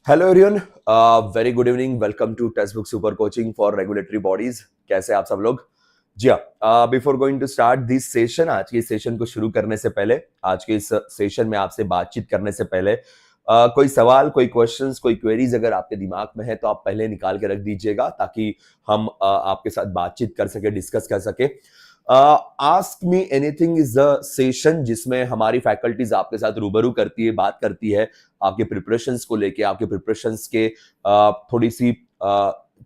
Hello everyone, very good evening. Welcome to Testbook super coaching for regulatory bodies. कैसे आप सब लोग? जी हाँ, before going to start this session, आज के सेशन को शुरू करने से पहले, आज के इस सेशन में आपसे बातचीत करने से पहले कोई सवाल, कोई क्वेश्चंस, कोई क्वेरीज अगर आपके दिमाग में है तो आप पहले निकाल के रख दीजिएगा ताकि हम आपके साथ बातचीत कर सके, डिस्कस कर सके। Ask me anything is the session जिसमें हमारी फैकल्टीज आपके साथ रूबरू करती है, बात करती है आपके प्रिपरेशंस को लेके, आपके प्रिपरेशंस के थोड़ी सी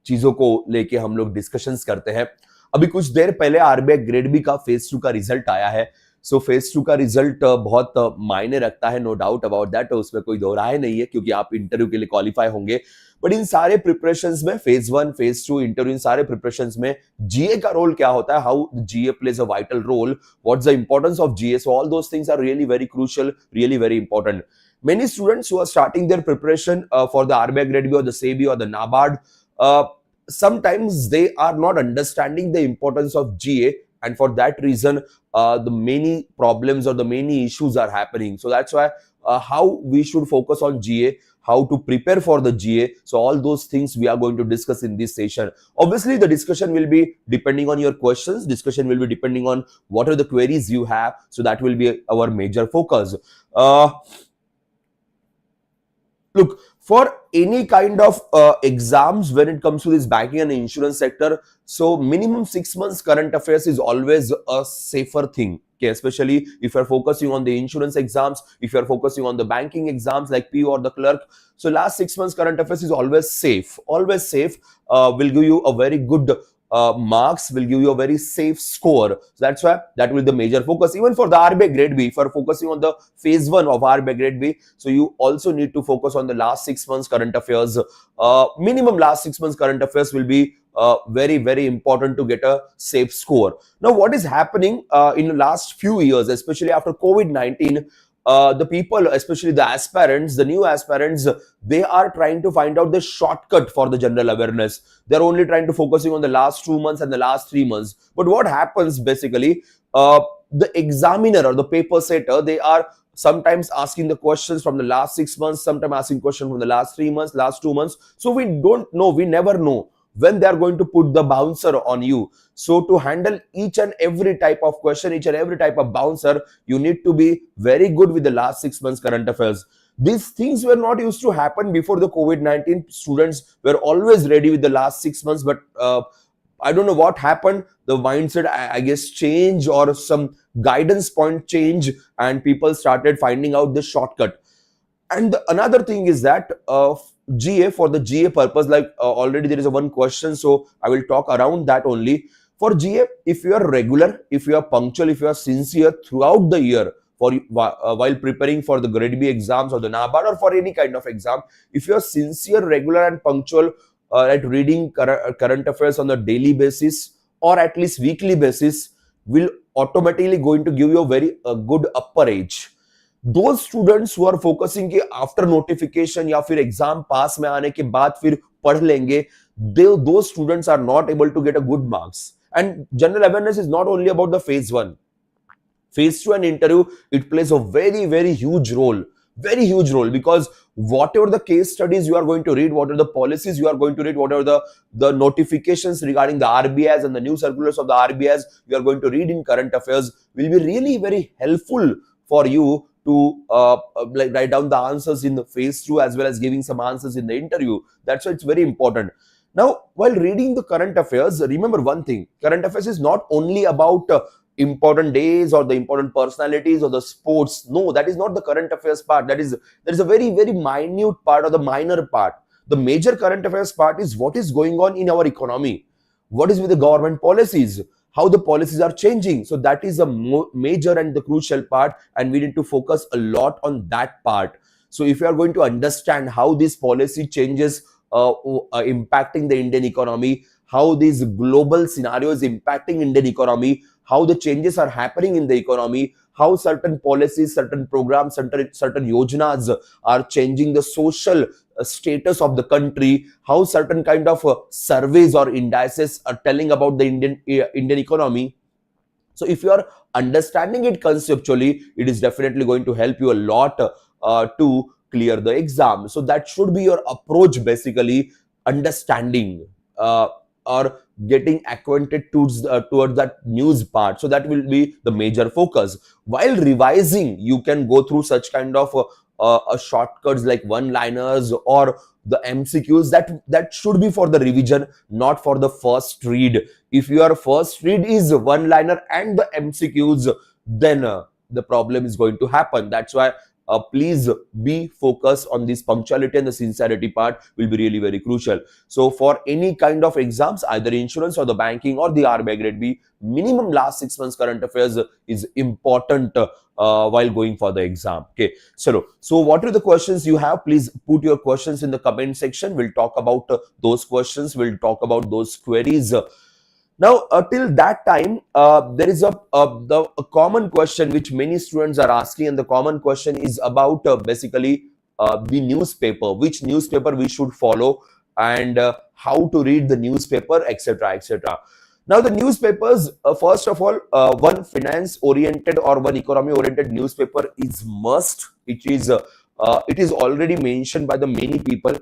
चीजों को लेके हम लोग डिस्कशंस करते हैं। अभी कुछ देर पहले आरबीआई ग्रेड बी का फेज 2 का रिजल्ट आया है। सो फेज 2 का रिजल्ट बहुत मायने रखता है, नो डाउट अबाउट दैट, उसमें कोई दो राय नहीं है क्योंकि आप इंटरव्यू के लिए क्वालिफाई होंगे। बट इन सारे प्रिपरेशंस में फेज 1, फेज 2 इंटरव्यू, इन सारे प्रिपरेशंस में जीए का रोल क्या होता है, how GA plays a vital role, what's the importance of GA, so all those things are really very crucial, really very important. Many students who are starting their preparation for the RBI Grade B or the SEBI or the NABARD, sometimes they are not understanding the importance of GA, and for that reason, the many problems or the many issues are happening. So that's why how we should focus on GA, how to prepare for the GA. So all those things we are going to discuss in this session. Obviously, the discussion will be depending on your questions. Discussion will be depending on what are the queries you have. So that will be our major focus. Look, for any kind of exams when it comes to this banking and insurance sector, so minimum 6 months current affairs is always a safer thing. Okay, especially if you're focusing on the insurance exams, if you're focusing on the banking exams like PO or the clerk. So last 6 months current affairs is always safe. Always safe. Will give you a very good marks, will give you a very safe score. So that's why that will be the major focus. Even for the RBI Grade B, if you're focusing on the phase 1 of RBI Grade B, so you also need to focus on the last 6 months current affairs. Minimum last 6 months current affairs will be very, very important to get a safe score. Now, what is happening in the last few years, especially after COVID-19, the people, especially the aspirants, the new aspirants, they are trying to find out the shortcut for the general awareness. They're only trying to focusing on the last 2 months and the last 3 months. But what happens basically, the examiner or the paper setter, they are sometimes asking the questions from the last 6 months, sometimes asking questions from the last 3 months, last 2 months. So we don't know, we never know when they are going to put the bouncer on you. So to handle each and every type of question, each and every type of bouncer, you need to be very good with the last 6 months current affairs. These things were not used to happen before the COVID-19. Students were always ready with the last 6 months, but I don't know what happened. The mindset, I guess, change or some guidance point change, and people started finding out the shortcut. And another thing is that GA, for the GA purpose, like already there is a one question, so I will talk around that only. For GA, if you are regular, if you are punctual, if you are sincere throughout the year, for while preparing for the Grade B exams or the NABARD or for any kind of exam, if you are sincere, regular and punctual at reading current affairs on a daily basis or at least weekly basis, will automatically going to give you a very good upper edge. Those students who are focusing कि after notification या फिर exam pass में आने के बाद फिर पढ़ लेंगे, those students are not able to get a good marks. And general awareness is not only about the phase 1. Phase 2 and interview, it plays a very, very huge role. Very huge role, because whatever the case studies you are going to read, whatever the policies you are going to read, whatever the notifications regarding the RBIs and the new circulars of the RBIs you are going to read in current affairs will be really very helpful for you to like write down the answers in the phase 2 as well as giving some answers in the interview. That's why it's very important. Now, while reading the current affairs, remember one thing: current affairs is not only about important days or the important personalities or the sports. No, that is not the current affairs part. That is a very, very minute part or the minor part. The major current affairs part is what is going on in our economy, what is with the government policies, how the policies are changing. So that is a major and the crucial part, and we need to focus a lot on that part. So if you are going to understand how this policy changes impacting the Indian economy, how these global scenarios impacting Indian economy, how the changes are happening in the economy, how certain policies, certain programs, certain yojanas are changing the social status of the country, how certain kind of surveys or indices are telling about the Indian economy. So if you are understanding it conceptually, it is definitely going to help you a lot to clear the exam. So that should be your approach, basically understanding or getting acquainted towards that news part. So that will be the major focus. While revising, you can go through such kind of shortcuts like one liners or the MCQs. That should be for the revision, not for the first read. If your first read is one liner and the MCQs, then the problem is going to happen. That's why please be focused on this punctuality and the sincerity part will be really very crucial. So for any kind of exams, either insurance or the banking or the RBI Grade B, minimum last 6 months current affairs is important while going for the exam. Okay, so what are the questions you have? Please put your questions in the comment section. We'll talk about those questions. We'll talk about those queries. Now, till that time, there is a common question which many students are asking, and the common question is about basically the newspaper, which newspaper we should follow, and how to read the newspaper, etc., etc. Now, the newspapers, first of all, one finance-oriented or one economy-oriented newspaper is must. It is already mentioned by the many people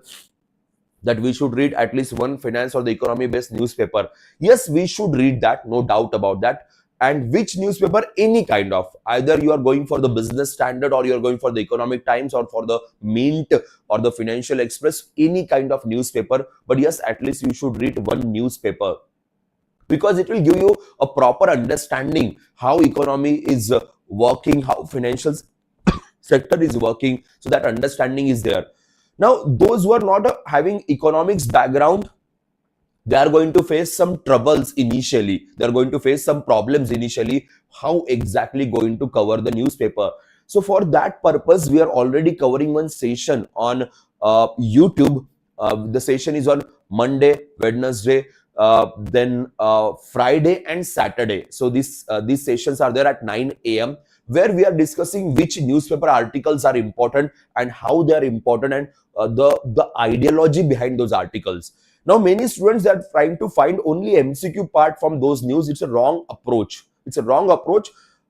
that we should read at least one finance or the economy based newspaper. Yes, we should read that, no doubt about that. And which newspaper? Any kind of, either you are going for the Business Standard or you are going for the Economic Times or for the Mint or the Financial Express, any kind of newspaper. But yes, at least you should read one newspaper, because it will give you a proper understanding how economy is working, how financial sector is working. So that understanding is there. Now, those who are not having economics background, they are going to face some troubles initially. They are going to face some problems initially. How exactly going to cover the newspaper? So for that purpose, we are already covering one session on YouTube. The session is on Monday, Wednesday, then Friday and Saturday. So these sessions are there at 9 a.m. where we are discussing which newspaper articles are important and how they are important, and the ideology behind those articles. Now, many students are trying to find only MCQ part from those news. It's a wrong approach. It's a wrong approach.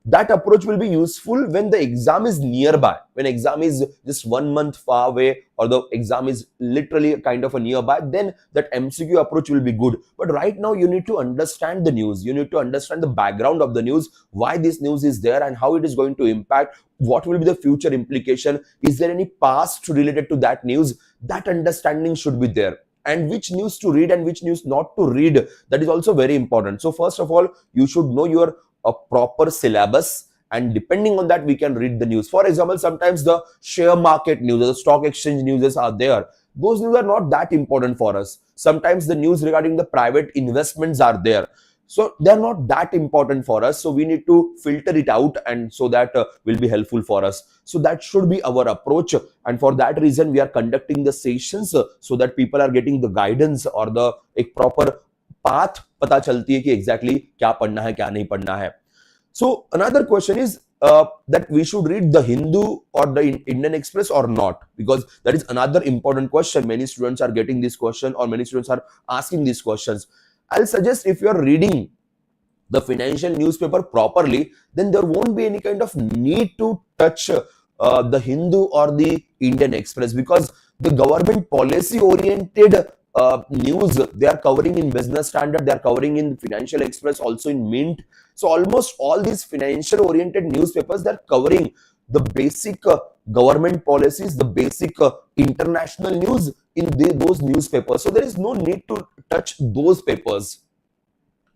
That approach will be useful when the exam is nearby, when exam is just 1 month far away, or the exam is literally kind of a nearby, then that MCQ approach will be good. But right now, you need to understand the news. You need to understand the background of the news, why this news is there and how it is going to impact, what will be the future implication, is there any past related to that news. That understanding should be there. And which news to read and which news not to read, that is also very important. So first of all, you should know your proper syllabus, and depending on that, we can read the news. For example, sometimes the share market news, the stock exchange news are there. Those news are not that important for us. Sometimes the news regarding the private investments are there. So they're not that important for us. So we need to filter it out, and so that will be helpful for us. So that should be our approach. And for that reason, we are conducting the sessions so that people are getting the guidance or the proper path पता चलती है कि exactly क्या पढ़ना है क्या नहीं पढ़ना है. So another question is that we should read the Hindu or the Indian Express or not, because that is another important question. Many students are getting this question, or many students are asking these questions. I'll suggest, if you are reading the financial newspaper properly, then there won't be any kind of need to touch the Hindu or the Indian Express, because the government policy oriented news they are covering in Business Standard, they are covering in Financial Express, also in Mint. So almost all these financial oriented newspapers, they are covering the basic government policies, the basic international news in those newspapers. So there is no need to touch those papers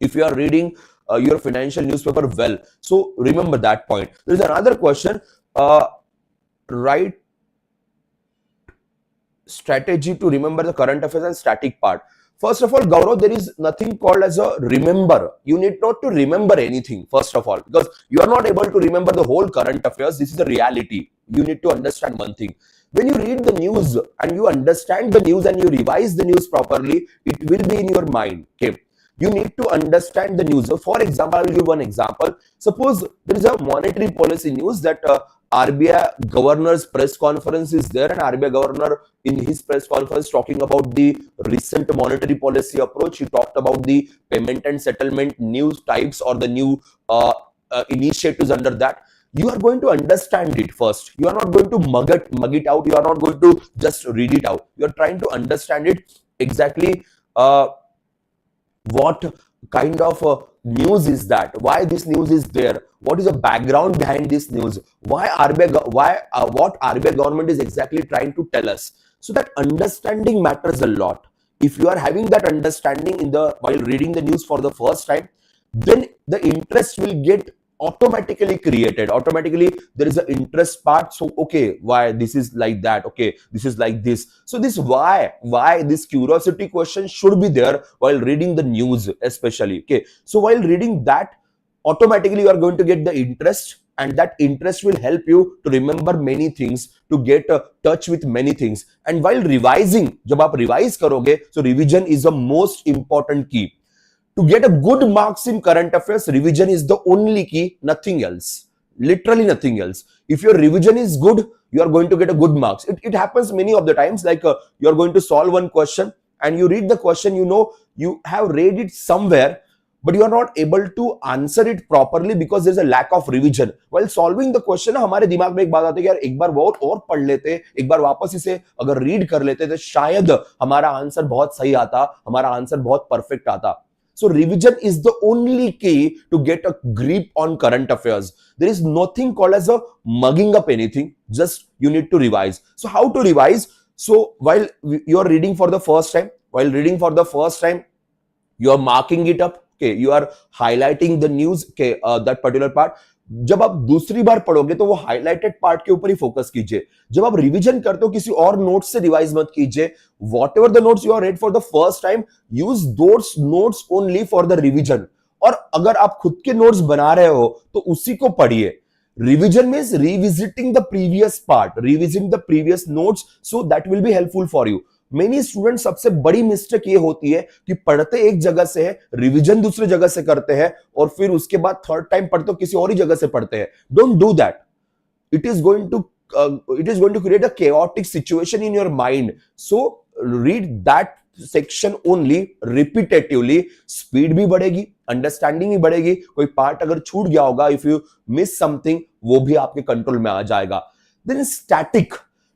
if you are reading your financial newspaper well. So remember that point. There is another question, right strategy to remember the current affairs and static part. First of all, Gaurav, there is nothing called as a remember. You need not to remember anything, first of all, because you are not able to remember the whole current affairs. This is the reality. You need to understand one thing. When you read the news and you understand the news and you revise the news properly, it will be in your mind. Okay. You need to understand the news. So for example, I will give one example. Suppose there is a monetary policy news that RBI governor's press conference is there, and RBI governor in his press conference talking about the recent monetary policy approach. He talked about the payment and settlement new types or the new initiatives under that. you are going to understand it first. You are not going to mug it out. You are not going to just read it out. You are trying to understand it exactly. What kind of news is that? Why this news is there? What is the background behind this news? Why what RBI government is exactly trying to tell us? So that understanding matters a lot. If you are having that understanding while reading the news for the first time, then the interest will get automatically created. Automatically there is an interest part. So okay, why this is like that, okay, this is like this. So this why this curiosity question should be there while reading the news especially. Okay, so while reading that, automatically you are going to get the interest, and that interest will help you to remember many things, to get touch with many things. And while revising, जब आप revise करोगे, so revision is the most important key. To get a good marks in current affairs, revision is the only key, nothing else. Literally nothing else. If your revision is good, you are going to get a good marks. It happens many of the times, like you are going to solve one question and you read the question, you know, you have read it somewhere, but you are not able to answer it properly because there is a lack of revision. While solving the question, हमारे दिमाग में एक बात आती है कि यार एक बार वो और पढ़ लेते, एक बार वापस इसे अगर रीड कर लेते तो शायद हमारा आंसर बहुत सही आता, हमारा आंसर बहुत परफेक्ट आता. So revision is the only key to get a grip on current affairs. There is nothing called as a mugging up anything. Just you need to revise. So how to revise? So while you are reading for the first time, you are marking it up. Okay, you are highlighting the news. Okay, that particular part. जब आप दूसरी बार पढ़ोगे तो वो highlighted part के ऊपर ही focus कीजिए. जब आप रिवीजन करते हो किसी और नोट से रिवाइज मत कीजिए. Whatever the notes you are read for the first time, use those notes only for the revision. और अगर आप खुद के नोट्स बना रहे हो तो उसी को पढ़िए. Revision means revisiting the previous part, revisiting the previous notes, so that will be helpful for you. Many student सबसे बड़ी मिस्टेक ये होती है कि पढ़ते एक जगह से है, रिवीजन दूसरे जगह से करते हैं, और फिर उसके बाद थर्ड टाइम पढ़ते हो किसी और ही जगह से पढ़ते हैं. Don't do that. It is going to create a chaotic situation in your mind. So read that section only repetitively. Speed भी बढ़ेगी, अंडरस्टैंडिंग भी बढ़ेगी. कोई पार्ट अगर छूट गया होगा, इफ यू मिस समथिंग, वो भी आपके कंट्रोल में आ जाएगा. Then static.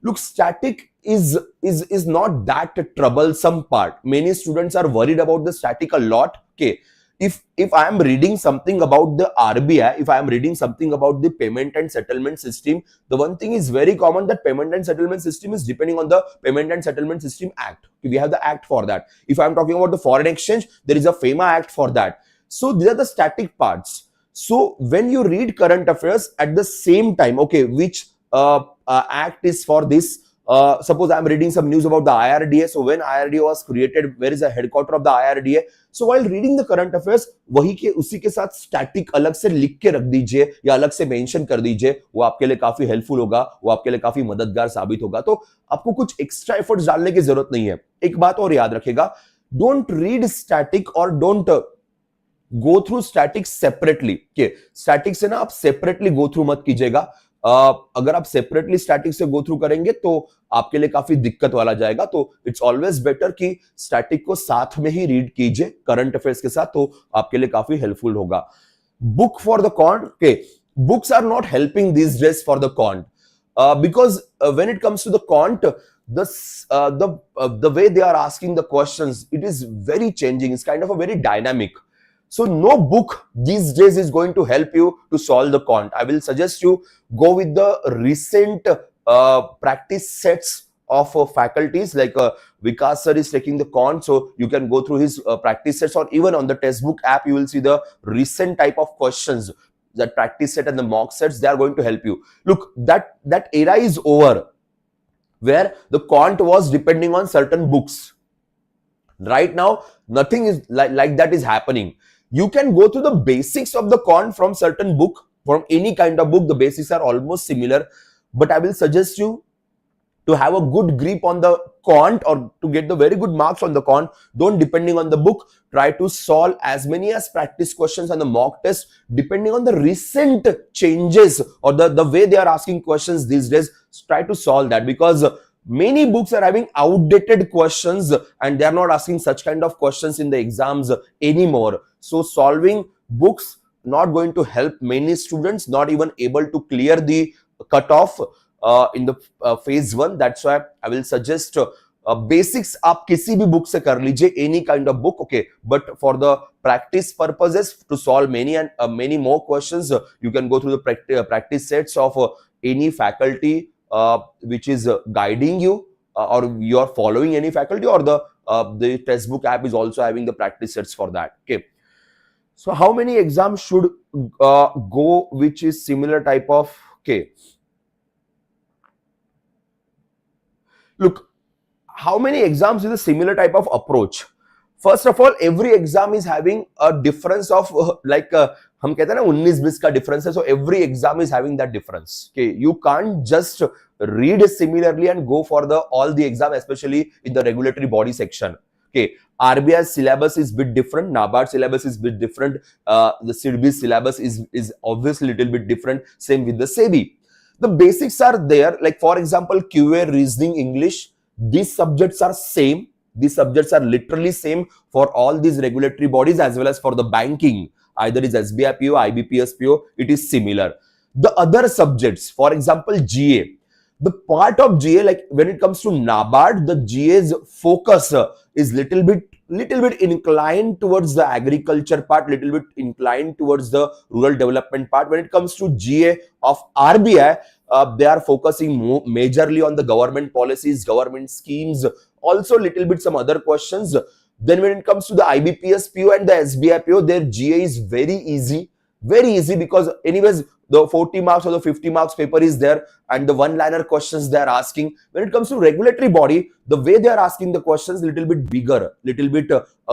Look, static is not that troublesome part. Many students are worried about the static a lot. Okay, if I am reading something about the RBI, if I am reading something about the payment and settlement system, the one thing is very common, that payment and settlement system is depending on the Payment and Settlement System Act. We have the act for that. If I am talking about the foreign exchange, there is a FEMA act for that. So these are the static parts. So when you read current affairs at the same time, okay, which act is for this? Suppose I am reading some news about the IRDA. So when IRDA was created, where is the headquarter of the IRDA? So while reading the current affairs, वही के उसी के साथ static अलग से लिख के रख दीजिए या अलग से मेंशन कर दीजिए. वो आपके लिए काफी हेल्पफुल होगा, वो आपके लिए काफी मददगार साबित होगा. तो आपको कुछ एक्स्ट्रा एफर्ट्स डालने की जरूरत नहीं है. एक बात और याद रखेगा, डोंट रीड स्टैटिक और don't go through static separately. Static से ना आप सेपरेटली गो थ्रू मत कीजिएगा. अगर आप सेपरेटली स्टैटिक से गो थ्रू करेंगे तो आपके लिए काफी दिक्कत वाला जाएगा. तो इट्स ऑलवेज बेटर कि स्टैटिक को साथ में ही रीड कीजिए करंट अफेयर्स के साथ, तो आपके लिए काफी हेल्पफुल होगा. बुक फॉर द कॉन्ट. Okay, books are not helping this days for the कॉन्ट, because when it comes to the कॉन्ट, the way they are asking the questions, it is very changing. It's kind of a very dynamic. So no book these days is going to help you to solve the quant. I will suggest you go with the recent practice sets of faculties, like Vikas sir is taking the quant, so you can go through his practice sets, or even on the Testbook app you will see the recent type of questions, that practice set and the mock sets. They are going to help you. Look, that era is over where the quant was depending on certain books. Right now nothing is like that is happening. You can go through the basics of the quant from certain book, from any kind of book. The basics are almost similar, but I will suggest you to have a good grip on the quant, or to get the very good marks on the quant. Don't depending on the book. Try to solve as many as practice questions and the mock test, depending on the recent changes or the way they are asking questions these days. Try to solve that, because many books are having outdated questions and they are not asking such kind of questions in the exams anymore. So solving books not going to help many students, not even able to clear the cutoff in the phase 1. That's why I will suggest basics आप किसी भी book से कर लीजिए, any kind of book, okay, but for the practice purposes to solve many and many more questions, you can go through the practice sets of any faculty which is guiding you, or you are following any faculty, or the Testbook app is also having the practice sets for that. Okay, so how many exams should go which is similar type of, okay, look, how many exams is a similar type of approach? First of all, every exam is having a difference of हम कहते हैं ना 19-20 का difference है, so every exam is having that difference. Okay, you can't just read similarly and go for all the exam, especially in the regulatory body section. Okay, RBI syllabus is bit different, NABARD syllabus is bit different, the SEBI syllabus is obviously little bit different, same with the SEBI. The basics are there, like for example QA, reasoning, English, these subjects are same. These subjects are literally same for all these regulatory bodies as well as for the banking. Either is SBI PO, IBPS PO, it is similar. The other subjects, for example GA, the part of GA, like when it comes to NABARD, the GA's focus is little bit inclined towards the agriculture part, little bit inclined towards the rural development part. When it comes to GA of RBI, they are focusing majorly on the government policies, government schemes, also little bit some other questions. Then when it comes to the IBPS PO and the SBI PO, their GA is very easy, because anyways the 40 marks or the 50 marks paper is there, and the one-liner questions they are asking. When it comes to regulatory body, the way they are asking the questions little bit bigger, little bit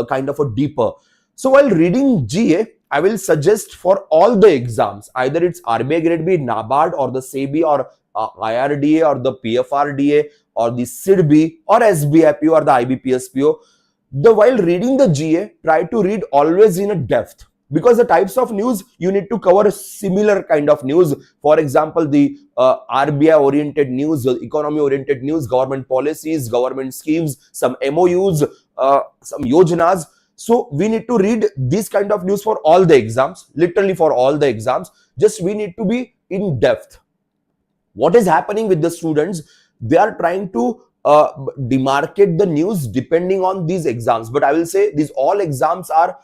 kind of a deeper. So while reading GA, I will suggest for all the exams, either it's RBI Grade B, NABARD, or the SEBI, or IRDA, or the PFRDA, or the SIDB, or SBI PO, or the IBPS PO, while reading the GA, try to read always in a depth, because the types of news you need to cover a similar kind of news. For example, the RBI oriented news, economy oriented news, government policies, government schemes, some MOUs, some yojanas. So we need to read this kind of news for all the exams, literally for all the exams. Just we need to be in depth. What is happening with the students? They are trying to demarcate the news depending on these exams. But I will say these all exams are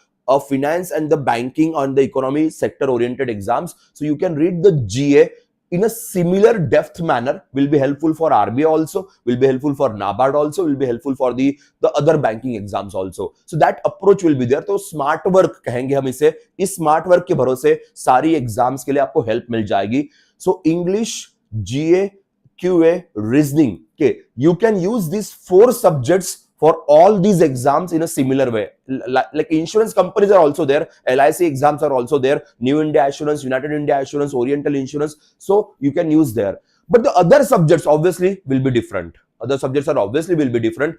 finance and the banking on the economy sector oriented exams. So you can read the GA in a similar depth manner, will be helpful for RBI also, will be helpful for NABARD also, will be helpful for the other banking exams also. So that approach will be there. तो smart work कहेंगे हम इसे, इस smart work के भरोसे सारी exams के लिए आपको help मिल जाएगी. So English, GA, QA, reasoning, okay, you can use these 4 subjects for all these exams in a similar way. Like insurance companies are also there, LIC exams are also there, New India Assurance, United India Assurance, Oriental Insurance, so you can use there. But the other subjects obviously will be different. Other subjects are obviously will be different,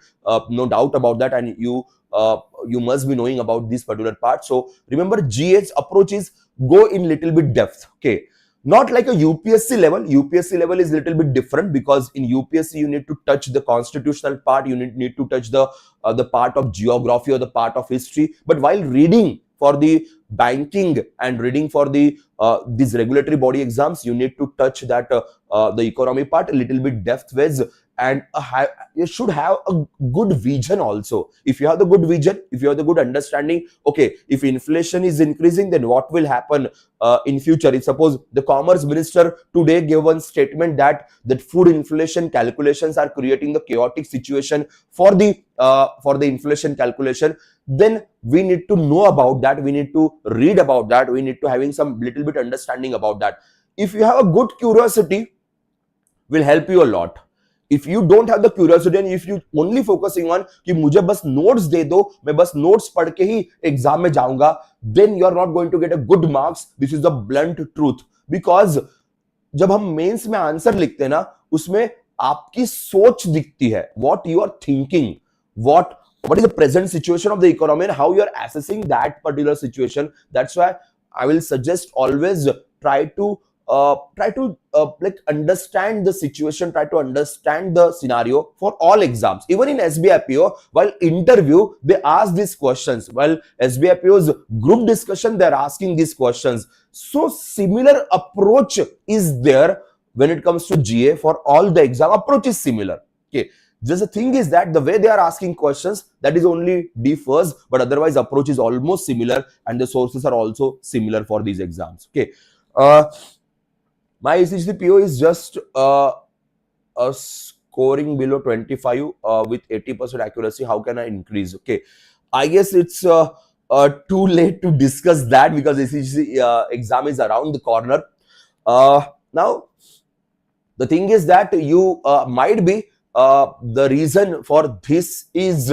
no doubt about that, and you must be knowing about this particular part. So remember, GA's approach is go in little bit depth, okay. Not like a UPSC level. UPSC level is little bit different, because in UPSC you need to touch the constitutional part, you need to touch the part of geography or the part of history. But while reading for the banking and reading for the these regulatory body exams, you need to touch that the economy part a little bit depth-wise, and you should have a good vision also. If you have the good vision, if you have the good understanding, okay, if inflation is increasing, then what will happen in future? If suppose the commerce minister today gave one statement that food inflation calculations are creating the chaotic situation for the inflation calculation, then we need to know about that, we need to read about that, we need to having some little bit understanding about that. If you have a good curiosity, will help you a lot. If you don't have the curiosity and if you only focusing on कि मुझे बस notes दे दो, मैं बस notes पढ़ के ही exam में जाऊंगा, then you are not going to get a good marks. This is the blunt truth. Because जब हम mains में answer लिखते हैं ना, उसमें आपकी सोच दिखती है, what you are thinking, what is the present situation of the economy and how you are assessing that particular situation. That's why I will suggest always try to try to like understand the situation, try to understand the scenario for all exams. Even in SBI PO, while interview, they ask these questions. While SBI PO's group discussion, they're asking these questions. So similar approach is there when it comes to GA for all the exam. Approach is similar. Okay. Just the thing is that the way they are asking questions, that is only differs, but otherwise approach is almost similar and the sources are also similar for these exams. Okay. My ECGC PO is just a scoring below 25 with 80% accuracy. How can I increase? Okay. I guess it's too late to discuss that because ECGC exam is around the corner. Now, the thing is that you might be the reason for this is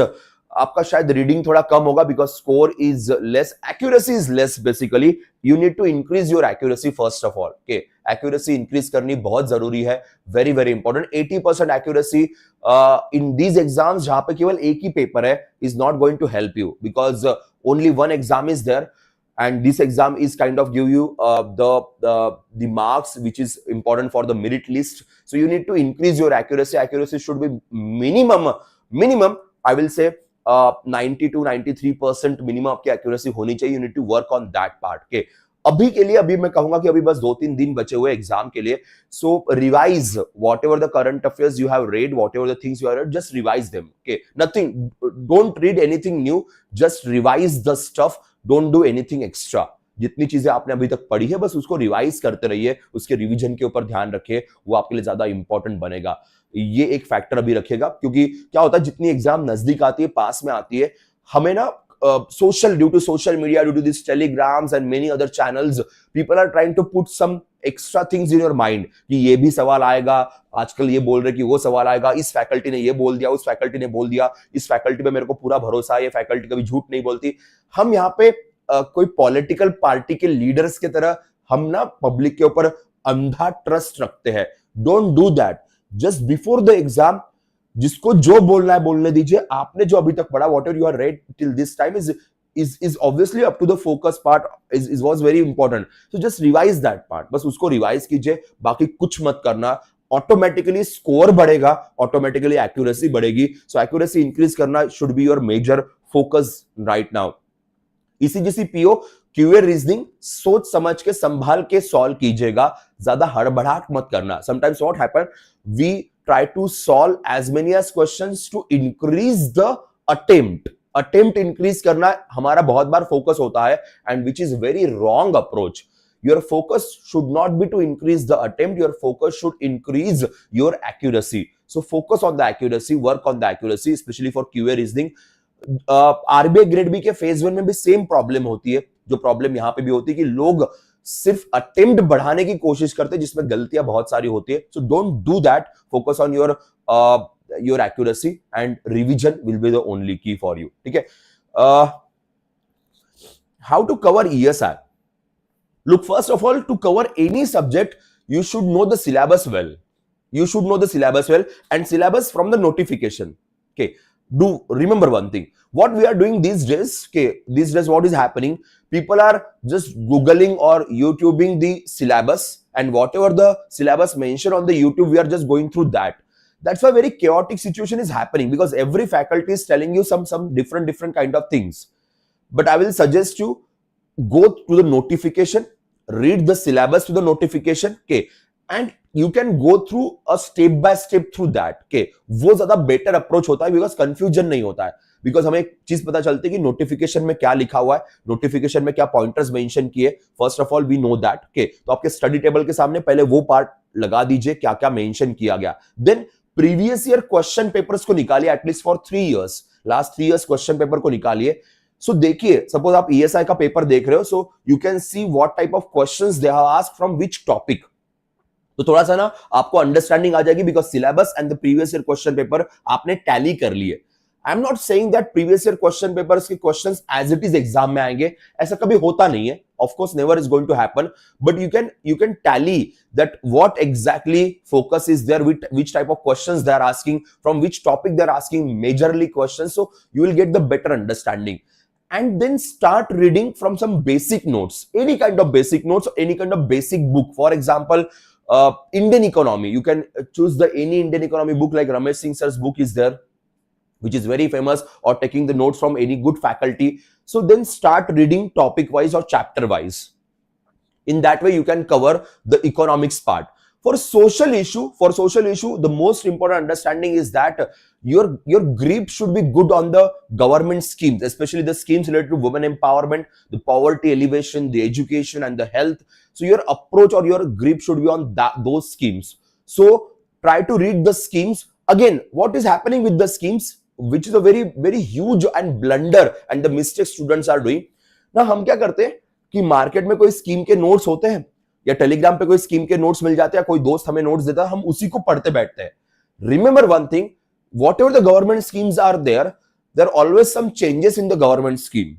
आपका शायद reading थोड़ा कम होगा because score is less, accuracy is less. Basically you need to increase your accuracy first of all. Okay, accuracy increase करनी बहुत जरूरी है, very very important. 80% accuracy in these exams जहाँ पे केवल एक ही पेपर है is not going to help you because only one exam is there. And this exam is kind of give you the marks which is important for the merit list. So you need to increase your accuracy. Accuracy should be minimum I will say 90 to 93% minimum आपकी accuracy होनी चाहिए. You need to work on that part. Okay. अभी के लिए अभी मैं कहूंगा कि अभी बस 2-3 दिन बचे हुए एग्जाम के लिए. So revise whatever the current affairs you have read, whatever the things you have read, just revise them. Okay, nothing, don't read anything new, just revise the stuff, don't do anything extra. जितनी चीजें आपने अभी तक पढ़ी है बस उसको revise करते रहिए, उसके रिवीजन के ऊपर ध्यान रखिए, वो आपके लिए ज्यादा इंपॉर्टेंट बनेगा. ये एक फैक्टर अभी रखिएगा क्योंकि क्या होता है जितनी एग्जाम नजदीक आती है, पास में आती है, हमें ना due to social media, due to these telegrams and many other channels, people are trying to put some extra things in your mind कि ये भी सवाल आएगा, आजकल ये बोल रहे कि वो सवाल आएगा, इस फैकल्टी ने ये बोल दिया, उस फैकल्टी ने बोल दिया, इस फैकल्टी पे मेरे को पूरा भरोसा है, ये फैकल्टी कभी झूठ नहीं बोलती. हम यहाँ पे कोई पॉलिटिकल पार्टी के लीडर्स की तरह हम ना पब्लिक के ऊपर अंधा ट्रस्ट रखते हैं. Don't do that. Just before the exam जिसको जो बोलना है बोलने दीजिए. आपने जो अभी तक पढ़ा, whatever you have read till this time is obviously up to the focus part, is was very important. So just revise that part. बस उसको रिवाइज कीजिए, बाकी कुछ मत करना. ऑटोमेटिकली स्कोर बढ़ेगा, ऑटोमेटिकली एक्यूरेसी बढ़ेगी. सो एक्यूरेसी इंक्रीज करना should be your major focus right now. ECGC PO QA reasoning सोच समझ के संभाल के सॉल्व कीजिएगा, ज्यादा हड़बड़ाहट मत करना. Sometimes what happen, we try to solve as many as questions to increase the attempt increase करना हमारा बहुत बार फोकस होता है, and which is very wrong approach. Your focus should not be to increase the attempt, your focus should increase your accuracy. So focus on the accuracy, work on the accuracy, especially for QA reasoning. RBI Grade B के phase 1 में भी same problem होती है, जो problem यहाँ पे भी होती है कि लोग सिर्फ अटेम्प्ट बढ़ाने की कोशिश करते हैं जिसमें गलतियां बहुत सारी होती है. So don't do that. Focus on your accuracy and revision will be the only key for you. ठीक है. How to cover ESI? Look, first of all, to cover any subject you should know the syllabus well. You should know the syllabus well, and syllabus from the notification. Okay. Do remember one thing. What we are doing these days, okay, these days what is happening? People are just Googling or YouTubing the syllabus, and whatever the syllabus mentioned on the YouTube, we are just going through that. That's why very chaotic situation is happening because every faculty is telling you some different kind of things. But I will suggest you go to the notification, read the syllabus to the notification, okay, and you can go through a step by step through that. Okay, वो ज्यादा better approach होता है because confusion नहीं होता है. Because हमें एक चीज पता चलती है कि नोटिफिकेशन में क्या लिखा हुआ है, नोटिफिकेशन में क्या पॉइंटर्स मेंशन किए. First of all we know that. Okay, तो आपके स्टडी टेबल के सामने पहले वो पार्ट लगा दीजिए क्या क्या मेंशन किया गया. Then previous year question papers को निकालिए, at least for 3 years, last 3 years question paper को निकालिए. सो देखिए, सपोज आप ESI का पेपर देख रहे हो, so you can see what type of questions they have asked from which topic. तो थोड़ा सा ना आपको अंडरस्टैंडिंग आ जाएगी because syllabus and the previous year question paper आपने टैली कर लिए. I am not saying that previous year question papers के questions as it is exam में आएंगे, ऐसा कभी होता नहीं है. Of course never is going to happen, but you can tally that what exactly focus is there, which type of questions they are asking, from which topic they are asking majorly questions, so you will get the better understanding. and then start reading from some basic notes, any kind of basic notes, any kind of basic book. For example, Indian economy, you can choose the any Indian economy book, like Ramesh Singh sir's book is there, which is very famous, or taking the notes from any good faculty. So then start reading topic wise or chapter wise. In that way you can cover the economics part. For social issue, the most important understanding is that your grip should be good on the government schemes, especially the schemes related to women empowerment, the poverty elevation, the education and the health. So your approach or your grip should be on those schemes. So try to read the schemes. Again, what is happening with the schemes, which is a very very huge and blunder and the mistake students are doing. Now हम क्या करते हैं कि market में कोई scheme के notes होते हैं या टेलीग्राम पे कोई स्कीम के नोट्स मिल जाते हैं, कोई दोस्त हमें नोट्स देता है, हम उसी को पढ़ते बैठते हैं. Remember one thing, whatever the government schemes are there always some changes in the government scheme.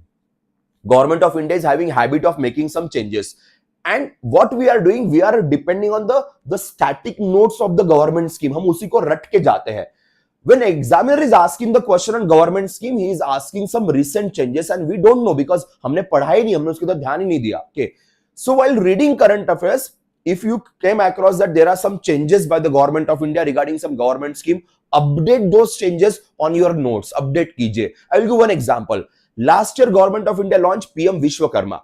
Government of India is having habit of making some changes, and what we are doing, we are depending on the static notes of the government scheme. हम उसी को रट के जाते हैं. When examiner is asking the question on government scheme, he is asking some recent changes and we don't know because हमने पढ़ा ही नहीं, हमने उसके ऊपर ध्यान ही नहीं दिया. Okay. So while reading current affairs, if you came across that there are some changes by the government of India regarding some government scheme, update those changes on your notes. Update कीजिए. I will give one example. Last year, government of India launched PM Vishwakarma.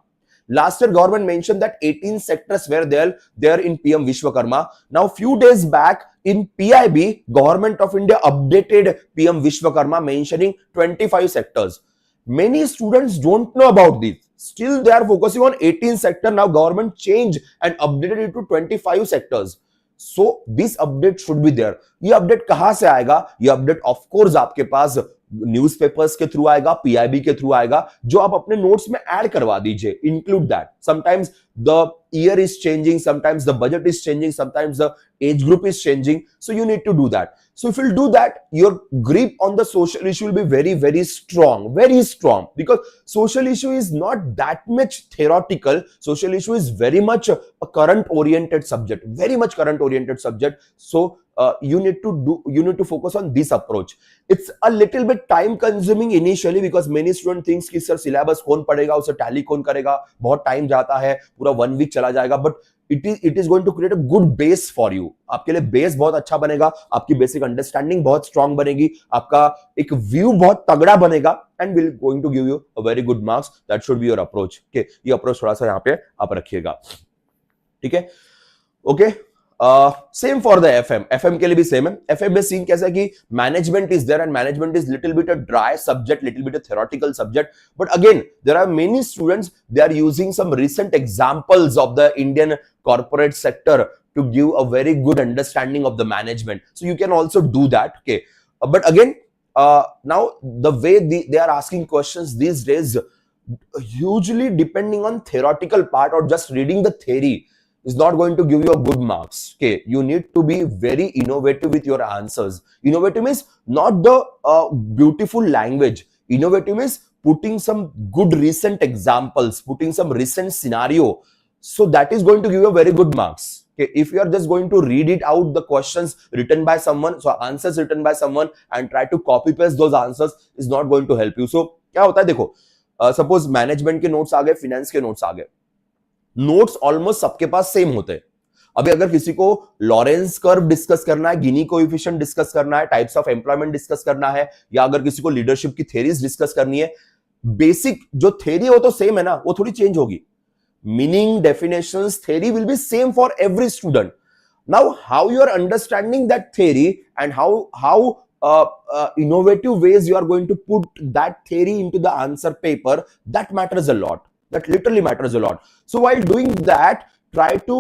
Last year, government mentioned that 18 sectors were there in PM Vishwakarma. Now, few days back in PIB, government of India updated PM Vishwakarma mentioning 25 sectors. Many students don't know about this. Still, they are focusing on 18 sector. Now, government changed and updated it to 25 sectors. So, this update should be there. ये update कहाँ से आएगा? ये update of course आपके पास newspapers के through आएगा, PIB के through आएगा, जो आप अपने नोट्स में ऐड करवा दीजिए. Include that. Sometimes the year is changing, sometimes the budget is changing, sometimes the age group is changing, so you need to do that. So if you do that, your grip on the social issue will be very very strong, because social issue is not that much theoretical. Social issue is very much a current oriented subject, very much current oriented subject. So you need to focus on this approach. It's a little bit time consuming initially because many students thinks कि sir syllabus कौन पढ़ेगा, उसे tally कौन करेगा, बहुत time जाता है, पूरा 1 week चला जाएगा. But it is going to create a good base for you. आपके लिए बेस बहुत अच्छा बनेगा, आपकी बेसिक अंडरस्टैंडिंग बहुत स्ट्रांग बनेगी, आपका एक व्यू बहुत तगड़ा बनेगा, and will going to give you a very good marks. That should be your approach. Okay, ये अप्रोच थोड़ा सा यहाँ पे आप रखिएगा. ठीक है. Okay, same for the FM के लिए भी सेम है. एफएम में सीन कैसा है कि management is there and management is little bit a dry subject, little bit a theoretical subject. But again there are many students, they are using some recent examples of the Indian corporate sector to give a very good understanding of the management. So you can also do that. Okay, but again, now the way they are asking questions these days, hugely depending on theoretical part or just reading the theory, is not going to give you a good marks. Okay, you need to be very innovative with your answers. Innovative means not the beautiful language. Innovative means putting some good recent examples, putting some recent scenario. So that is going to give you a very good marks. Okay, if you are just going to read it out, the questions written by someone, so answers written by someone, and try to copy paste those answers is not going to help you. So क्या होता है देखो, suppose management के notes आ गए, finance के notes आ गए, notes almost सबके पास same होते हैं. अभी अगर किसी को लॉरेंस कर्व डिस्कस करना है, गिनी कोएफिशिएंट डिस्कस करना है, टाइप्स ऑफ एम्प्लॉयमेंट डिस्कस करना है, या अगर किसी को लीडरशिप की थ्योरीज डिस्कस करनी है, बेसिक जो थ्योरी है वो तो सेम है ना, वो थोड़ी चेंज होगी. Meaning, definitions, theory will be same for every student. Now, how you are understanding that theory and how innovative ways you are going to put that theory into the answer paper, that matters a lot. That literally matters a lot. So while doing that, try to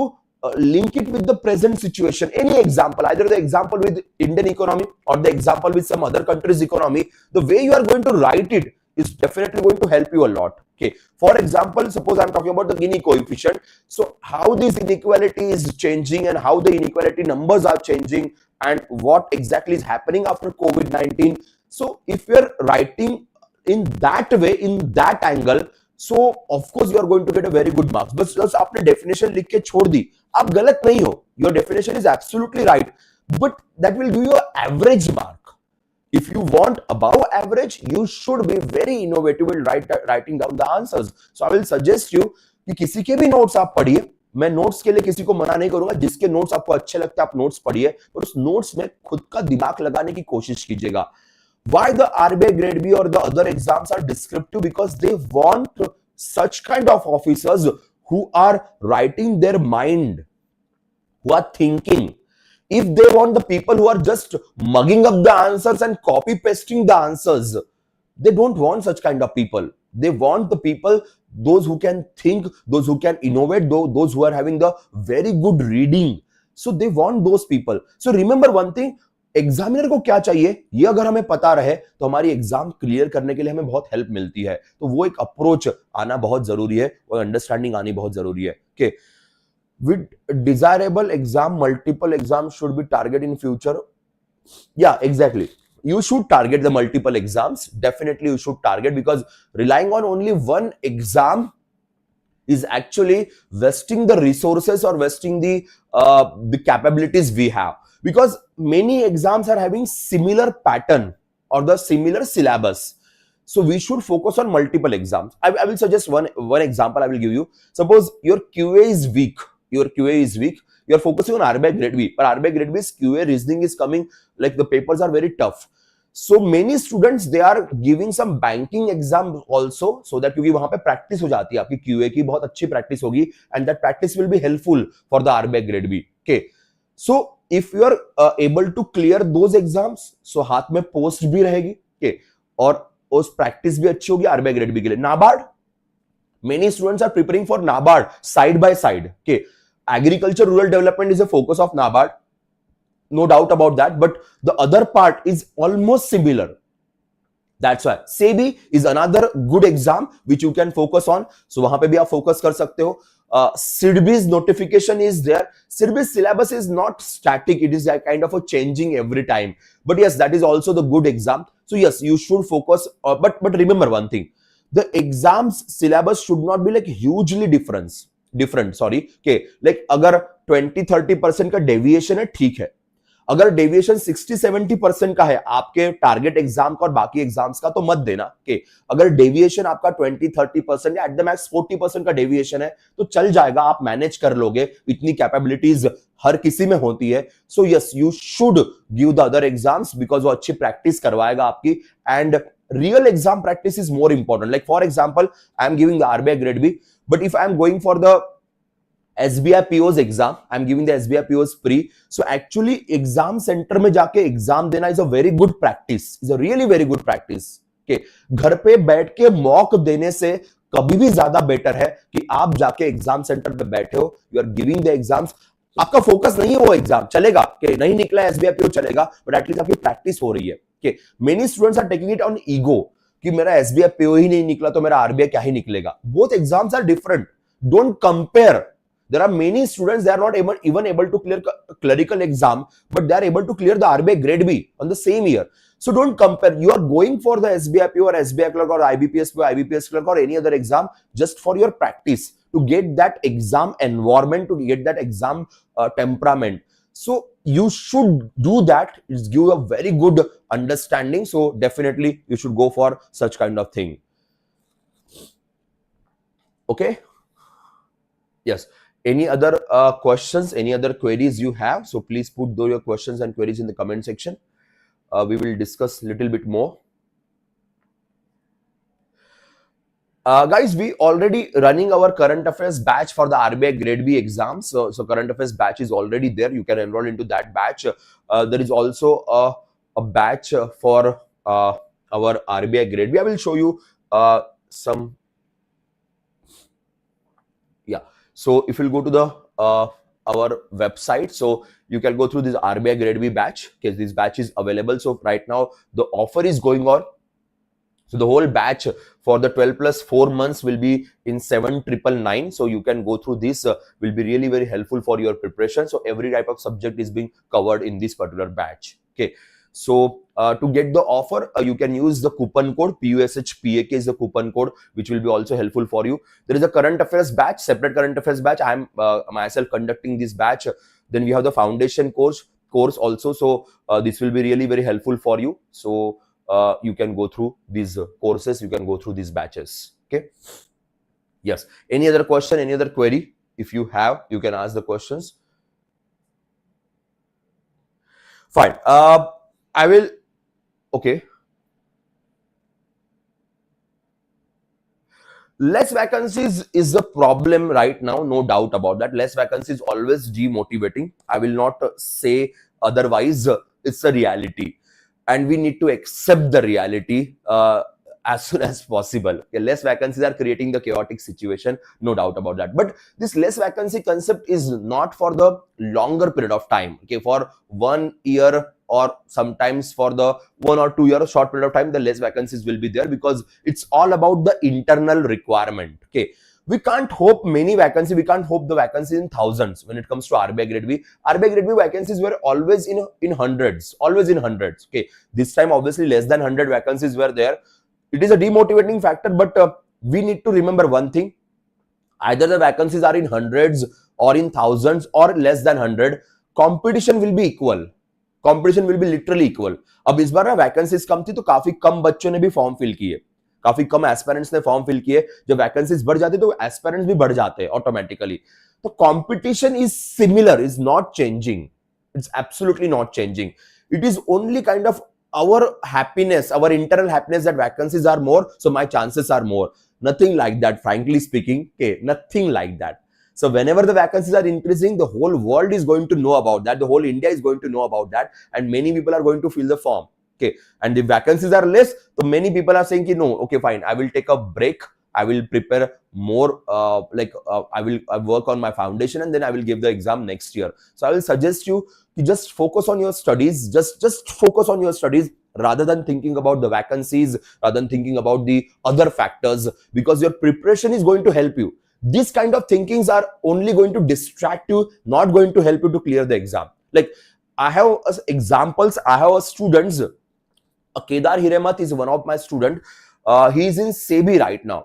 link it with the present situation. Any example, either the example with Indian economy or the example with some other country's economy, the way you are going to write it is definitely going to help you a lot. Okay, for example, suppose I'm talking about the Gini coefficient. So how this inequality is changing and how the inequality numbers are changing and what exactly is happening after COVID-19. So if you're writing in that way, in that angle, so of course you are going to get a very good marks. But just आपने definition लिख के छोड़ दी, आप गलत नहीं हो. Your definition is absolutely right, but that will give you an average mark. If you want above average, you should be very innovative in writing down the answers. So I will suggest you कि किसी के भी notes आप पढ़िए. मैं notes के लिए किसी को मना नहीं करूंगा. जिसके नोट्स आपको अच्छे लगते हैं आप नोट्स पढ़िए, पर उस नोट्स में खुद का दिमाग लगाने की कोशिश कीजिएगा. Why the RBI Grade B or the other exams are descriptive? Because they want such kind of officers who are writing their mind, who are thinking. If they want the people who are just mugging up the answers and copy pasting the answers, they don't want such kind of people. They want the people, those who can think, those who can innovate, those who are having the very good reading. So they want those people. So remember one thing, examiner को क्या चाहिए ये अगर हमें पता रहे तो हमारी एग्जाम क्लियर करने के लिए हमें बहुत हेल्प मिलती है. तो वो एक अप्रोच आना बहुत जरूरी है और अंडरस्टैंडिंग आनी बहुत जरूरी है. Okay. With desirable exam, multiple exams should be targeted in future. Yeah, exactly. You should target the multiple exams. Definitely you should target, because relying on only one exam is actually wasting the resources or wasting the capabilities we have. Because many exams are having similar pattern or the similar syllabus. So we should focus on multiple exams. I will suggest one example I will give you. Suppose your QA is weak. Your QA is weak. You are focusing on RBI Grade B. But RBI Grade B's QA reasoning is coming, like the papers are very tough. So many students, they are giving some banking exam also, so that क्योंकि वहां पे practice हो जाती है, आपकी QA की बहुत अच्छी practice होगी, and that practice will be helpful for the RBI Grade B. Okay. So if you are able to clear those exams, so हाथ में post भी रहेगी. Okay. और उस practice भी अच्छी होगी RBI Grade B के लिए. NABARD, many students are preparing for NABARD side by side. Okay. Agriculture rural development is a focus of NABARD, no doubt about that, but the other part is almost similar. That's why SEBI is another good exam which you can focus on. So वहां पे भी आप focus कर सकते हो. SEBI's notification is there. SEBI's syllabus is not static; it is a kind of a changing every time. But yes, that is also the good exam. So yes, you should focus. But remember one thing: the exams syllabus should not be like hugely different. Sorry, okay. Like अगर 20-30% का deviation है, ठीक है. अगर deviation 60-70% का है आपके target exam का और बाकी एग्जाम्स का, तो मत देना. के अगर डेविएशन आपका 20-30% या एट द मैक्स 40% का डेविएशन है तो चल जाएगा, आप मैनेज कर लोगे. इतनी कैपेबिलिटीज हर किसी में होती है. So yes, you should give the other exams, because वो अच्छी प्रैक्टिस करवाएगा आपकी. And real exam practice is more important. Like for example, I am giving the RBI grade B, but if I am going for the SBI PO's exam, I'm giving the SBI PO's pre. So actually exam center में जाके exam देना is a very good practice. Is a really very good practice. Okay. घर पे बैठ के mock देने से कभी भी ज्यादा बेटर है कि आप जाके एग्जाम सेंटर पे बैठे हो, you are giving the exams. आपका फोकस नहीं है वो एग्जाम, चलेगा कि नहीं निकला SBI PO चलेगा, बट एटलीस्ट आपकी प्रैक्टिस हो रही है. Okay. Many students are taking it on ego कि मेरा SBI PO ही नहीं निकला तो मेरा RBI क्या ही निकलेगा. Both exams are different. Don't compare. There are many students, they are not even able to clear clerical exam, but they are able to clear the RBI Grade B on the same year. So don't compare. You are going for the SBI PO or SBI clerk or IBPS PO, IBPS clerk or any other exam just for your practice, to get that exam environment, to get that exam temperament. So you should do that. It's give a very good understanding. So definitely you should go for such kind of thing. Okay. Yes. Any other questions, any other queries you have? So please put your questions and queries in the comment section. We will discuss a little bit more. Guys, we already running our current affairs batch for the RBI Grade B exam. So current affairs batch is already there. You can enroll into that batch. There is also a batch for our RBI Grade B. I will show you some. Yeah. So if you'll go to the our website, so you can go through this RBI Grade B batch, because this batch is available. So right now the offer is going on. So the whole batch for the 12 plus 4 months will be in 7,999. So you can go through this, will be really very helpful for your preparation. So every type of subject is being covered in this particular batch. Okay. So to get the offer, you can use the coupon code PUSHPAK is the coupon code, which will be also helpful for you. There is a current affairs batch, separate current affairs batch. I am myself conducting this batch. Then we have the foundation course, course also. So this will be really very helpful for you. So you can go through these courses, you can go through these batches. Okay. Yes. Any other question, any other query? If you have, you can ask the questions. Fine. I will. Okay. Less vacancies is the problem right now, no doubt about that. Less vacancies always demotivating. I will not say otherwise. It's a reality, and we need to accept the reality as soon as possible. Okay, less vacancies are creating the chaotic situation, no doubt about that. But this less vacancy concept is not for the longer period of time. Okay, for 1 year or sometimes for the 1 or 2 year short period of time, the less vacancies will be there, because it's all about the internal requirement. Okay, we can't hope many vacancies, we can't hope the vacancies in thousands. When it comes to RBI Grade B, RBI Grade B vacancies were always in hundreds, always in hundreds. Okay, this time obviously less than 100 vacancies were there. It is a demotivating factor, but we need to remember one thing: either the vacancies are in hundreds or in thousands or less than 100, competition will be equal. Competition will be literally equal. अब इस बार ना vacancies कम थी तो काफी कम बच्चों ने भी form fill किए, काफी कम एस्पिरेंट्स ने फॉर्म फिल किए. जब वैकेंसीज बढ़ जाती तो एस्पिरेंट्स भी बढ़ जाते हैं ऑटोमेटिकली. तो competition is similar, is not changing, it's absolutely not changing. It is only kind of our happiness, our internal happiness, that vacancies are more, so my chances are more. Nothing like that, frankly speaking. Okay, nothing like that. So whenever the vacancies are increasing, the whole world is going to know about that. The whole India is going to know about that, and many people are going to fill the form. Okay, and the vacancies are less, so many people are saying, no, okay, fine, I will take a break. I will prepare more. I will work on my foundation, and then I will give the exam next year. So I will suggest you to just focus on your studies. Just focus on your studies rather than thinking about the vacancies, rather than thinking about the other factors, because your preparation is going to help you. These kind of thinkings are only going to distract you, not going to help you to clear the exam. Like, I have examples. I have students. Kedar Hiremat is one of my student. He is in SEBI right now.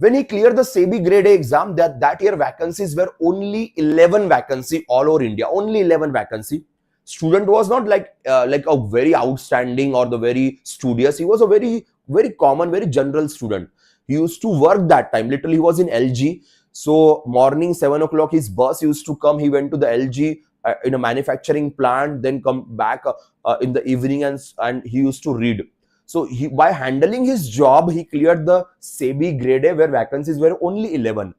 When he cleared the SEBI Grade A exam, that year vacancies were only 11 vacancy all over India. Only 11 vacancy. Student was not like a very outstanding or the very studious. He was a very common, very general student. He used to work that time. Literally, he was in LG. So morning 7 o'clock, his bus used to come. He went to the LG in a manufacturing plant, then come back in the evening, and he used to read. So by handling his job, he cleared the SEBI Grade A, where vacancies were only 11.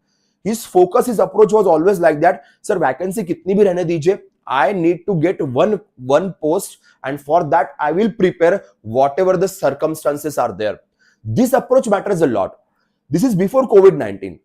His focus, his approach was always like that. Sir, vacancy kitni bhi rehne dijiye. I need to get one post, and for that I will prepare whatever the circumstances are there. This approach matters a lot. This is before COVID-19.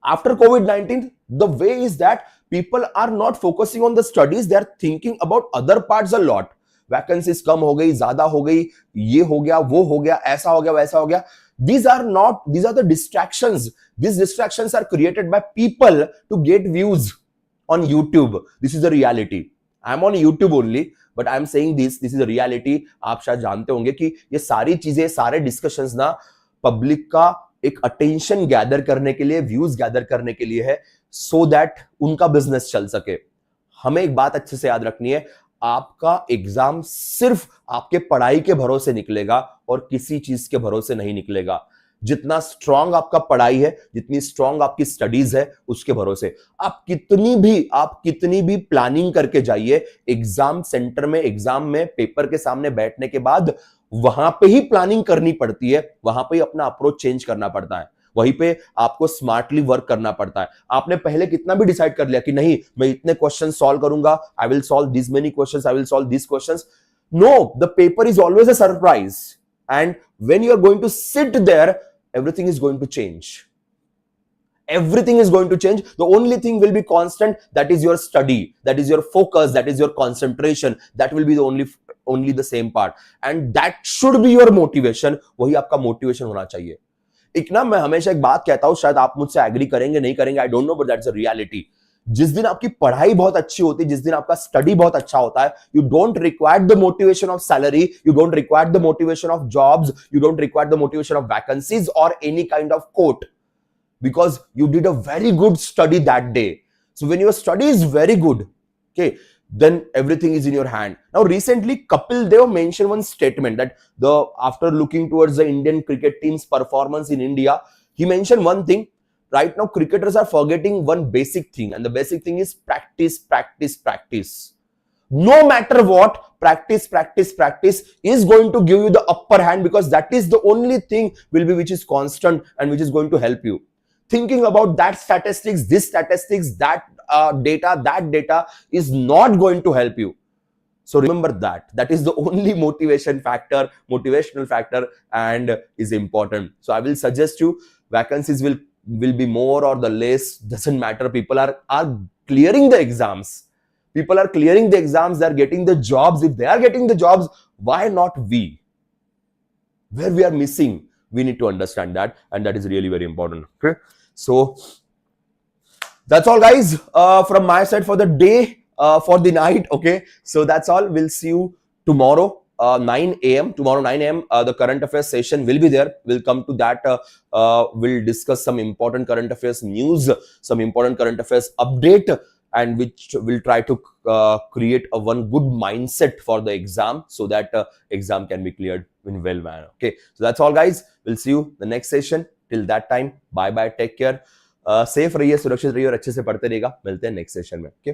After COVID-19, the way is that people are not focusing on the studies. They are thinking about other parts a lot. Vacancies कम हो गई, ज्यादा हो गई, ये हो गया, वो हो गया, ऐसा हो गया, वैसा हो गया. These are the distractions. These distractions are created by people to get views on YouTube. This is the reality. I'm on YouTube only, but I'm saying this is the reality. आप शायद जानते होंगे कि ये सारी चीजें, सारे डिस्कशंस ना पब्लिक का एक अटेंशन गैदर करने के लिए, व्यूज गैदर करने के लिए है, so that उनका बिजनेस चल सके. हमें एक बात अच्छे से याद रखनी है, आपका एग्जाम सिर्फ आपके पढ़ाई के भरोसे निकलेगा और किसी चीज के भरोसे नहीं निकलेगा. जितना स्ट्रांग आपका पढ़ाई है, जितनी स्ट्रांग आपकी स्टडीज है, उसके भरोसे. आप कितनी भी प्लानिंग करके जाइए, एग्जाम सेंटर में, एग्जाम में पेपर के सामने बैठने के बाद वहां पे ही प्लानिंग करनी पड़ती है, वहां पे ही अपना अप्रोच चेंज करना पड़ता है, वहीं पे आपको स्मार्टली वर्क करना पड़ता है. आपने पहले कितना भी डिसाइड कर लिया कि नहीं, मैं इतने क्वेश्चन सॉल्व करूंगा, I will solve this many questions, I will solve this questions. No, the paper is always a surprise, and when you are going to sit there, everything is going to change. Everything is going to change. The only thing will be constant, that is your study, that is your focus, that is your concentration. That will be the only the same part, and that should be your motivation. वही आपका motivation होना चाहिए. एक ना, मैं हमेशा एक बात कहता हूं, शायद आप मुझसे एग्री करेंगे, नहीं करेंगे, I don't know, but that's a reality. जिस दिन आपकी पढ़ाई बहुत अच्छी होती है, जिस दिन आपका स्टडी बहुत अच्छा होता है, you don't require the motivation of salary, you don't require the motivation of jobs, you don't require the motivation of vacancies और any kind of quote, because you did a very good study that day. So when your study is very good, okay, then everything is in your hand. Now recently Kapil Dev mentioned one statement that after looking towards the Indian cricket team's performance in India, he mentioned one thing. Right now cricketers are forgetting one basic thing, and the basic thing is practice, practice, practice. No matter what, practice, practice, practice is going to give you the upper hand, because that is the only thing which is constant and which is going to help you. Thinking about that statistics, this statistics, that data is not going to help you. So remember that is the only motivational factor and is important. So I will suggest you, vacancies will be more or the less, doesn't matter. People are clearing the exams. People are clearing the exams, they're getting the jobs. If they are getting the jobs, why not we? Where we are missing, we need to understand that, and that is really very important. Okay, so that's all, guys, from my side for the day, for the night. Okay, so that's all. We'll see you tomorrow, 9 a.m. Tomorrow 9 a.m. The current affairs session will be there. We'll come to that. We'll discuss some important current affairs news, some important current affairs update, and which will try to create a one good mindset for the exam, so that exam can be cleared in well manner. Okay, so that's all, guys. We'll see you the next session. Till that time, bye bye, take care. Safe रहिए, सुरक्षित रहिए और अच्छे से पढ़ते रहिएगा. मिलते हैं नेक्स्ट सेशन में. ओके.